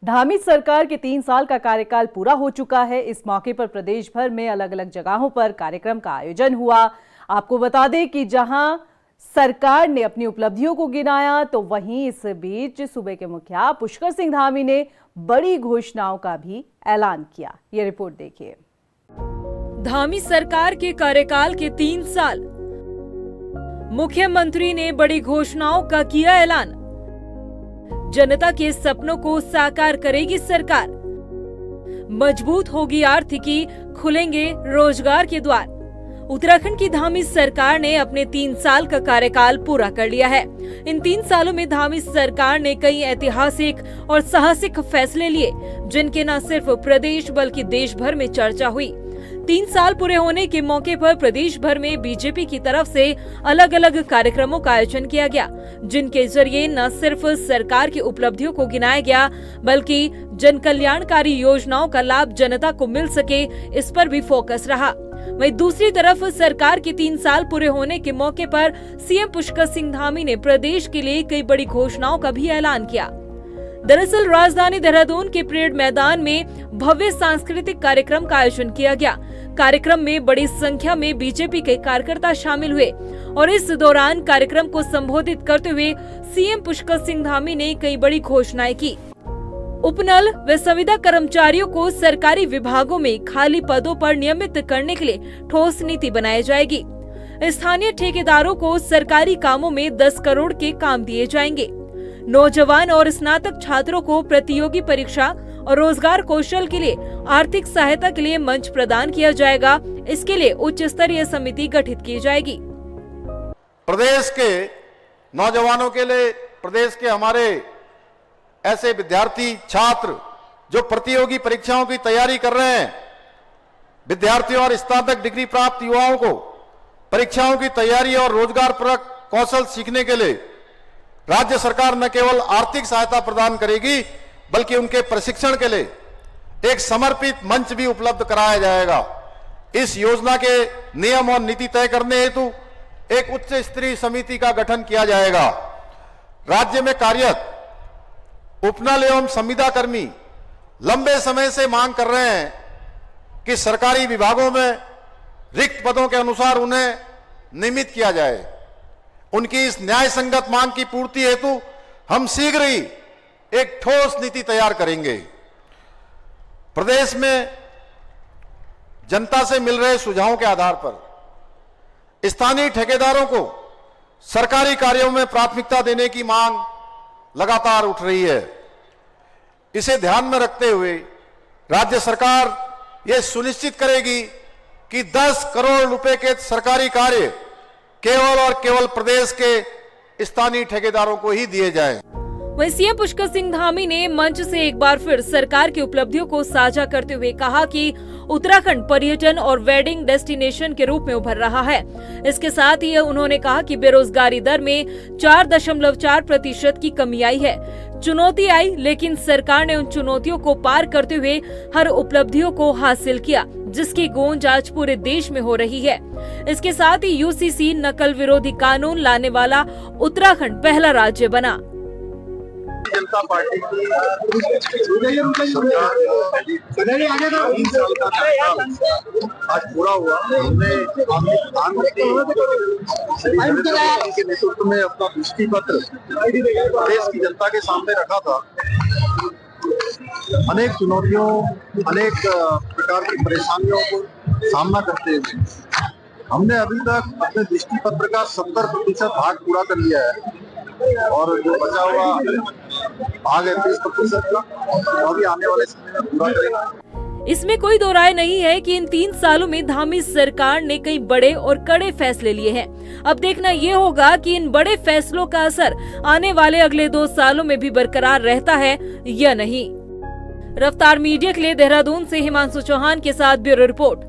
धामी सरकार के 3 साल का कार्यकाल पूरा हो चुका है। इस मौके पर प्रदेश भर में अलग अलग जगहों पर कार्यक्रम का आयोजन हुआ। आपको बता दें कि जहां सरकार ने अपनी उपलब्धियों को गिनाया, तो वहीं इस बीच सूबे के मुखिया पुष्कर सिंह धामी ने बड़ी घोषणाओं का भी ऐलान किया। ये रिपोर्ट देखिए। धामी सरकार के कार्यकाल के 3 साल, मुख्यमंत्री ने बड़ी घोषणाओं का किया ऐलान। जनता के सपनों को साकार करेगी सरकार, मजबूत होगी आर्थिकी, खुलेंगे रोजगार के द्वार। उत्तराखंड की धामी सरकार ने अपने 3 साल का कार्यकाल पूरा कर लिया है। इन 3 सालों में धामी सरकार ने कई ऐतिहासिक और साहसिक फैसले लिए, जिनके न सिर्फ प्रदेश बल्कि देश भर में चर्चा हुई। 3 साल पूरे होने के मौके पर प्रदेश भर में बीजेपी की तरफ से अलग अलग कार्यक्रमों का आयोजन किया गया, जिनके जरिए न सिर्फ सरकार की उपलब्धियों को गिनाया गया, बल्कि जन कल्याणकारी योजनाओं का लाभ जनता को मिल सके, इस पर भी फोकस रहा। वहीं दूसरी तरफ सरकार के 3 साल पूरे होने के मौके पर सीएम पुष्कर सिंह धामी ने प्रदेश के लिए कई बड़ी घोषणाओं का भी ऐलान किया। दरअसल राजधानी देहरादून के परेड मैदान में भव्य सांस्कृतिक कार्यक्रम का आयोजन किया गया। कार्यक्रम में बड़ी संख्या में बीजेपी के कार्यकर्ता शामिल हुए और इस दौरान कार्यक्रम को संबोधित करते हुए सीएम पुष्कर सिंह धामी ने कई बड़ी घोषणाएं की। उपनल व संविदा कर्मचारियों को सरकारी विभागों में खाली पदों पर नियमित करने के लिए ठोस नीति बनाई जाएगी। स्थानीय ठेकेदारों को सरकारी कामों में 10 करोड़ के काम दिए जाएंगे। नौजवान और स्नातक छात्रों को प्रतियोगी परीक्षा और रोजगार कौशल के लिए आर्थिक सहायता के लिए मंच प्रदान किया जाएगा। इसके लिए उच्च स्तरीय समिति गठित की जाएगी। प्रदेश के नौजवानों के लिए, प्रदेश के हमारे ऐसे विद्यार्थी छात्र जो प्रतियोगी परीक्षाओं की तैयारी कर रहे हैं, विद्यार्थियों और स्नातक डिग्री प्राप्त युवाओं को परीक्षाओं की तैयारी और रोजगार परक कौशल सीखने के लिए राज्य सरकार न केवल आर्थिक सहायता प्रदान करेगी, बल्कि उनके प्रशिक्षण के लिए एक समर्पित मंच भी उपलब्ध कराया जाएगा। इस योजना के नियम और नीति तय करने हेतु एक उच्च स्तरीय समिति का गठन किया जाएगा। राज्य में कार्यरत उपनल एवं संविदा कर्मी लंबे समय से मांग कर रहे हैं कि सरकारी विभागों में रिक्त पदों के अनुसार उन्हें नियमित किया जाए। उनकी इस न्याय संगत मांग की पूर्ति हेतु हम शीघ्र ही एक ठोस नीति तैयार करेंगे। प्रदेश में जनता से मिल रहे सुझावों के आधार पर स्थानीय ठेकेदारों को सरकारी कार्यों में प्राथमिकता देने की मांग लगातार उठ रही है। इसे ध्यान में रखते हुए राज्य सरकार यह सुनिश्चित करेगी कि 10 करोड़ रुपए के सरकारी कार्य केवल और केवल प्रदेश के स्थानीय ठेकेदारों को ही दिए जाएं। वहीं सीएम पुष्कर सिंह धामी ने मंच से एक बार फिर सरकार की उपलब्धियों को साझा करते हुए कहा कि उत्तराखंड पर्यटन और वेडिंग डेस्टिनेशन के रूप में उभर रहा है। इसके साथ ही उन्होंने कहा कि बेरोजगारी दर में 4.4% की कमी आई है। चुनौती आई, लेकिन सरकार ने उन चुनौतियों को पार करते हुए हर उपलब्धियों को हासिल किया, जिसकी गूंज आज पूरे देश में हो रही है। इसके साथ ही यूसीसी नकल विरोधी कानून लाने वाला उत्तराखंड पहला राज्य बना। जनता पार्टी की आज पूरा हुआ। हमने प्रधानमंत्री के नेतृत्व में अपना दृष्टि पत्र देश की जनता के सामने रखा था। अनेक चुनौतियों, अनेक प्रकार की परेशानियों को सामना करते हुए हमने अभी तक अपने दृष्टि पत्र का 70% भाग पूरा कर लिया है और जो बचा हुआ भाग है 30% का, अभी आने वाले समय में पूरा करेंगे। इसमें कोई दो राय नहीं है कि इन 3 सालों में धामी सरकार ने कई बड़े और कड़े फैसले लिए हैं। अब देखना ये होगा कि इन बड़े फैसलों का असर आने वाले अगले 2 सालों में भी बरकरार रहता है या नहीं। रफ्तार मीडिया के लिए देहरादून से हिमांशु चौहान के साथ ब्यूरो रिपोर्ट।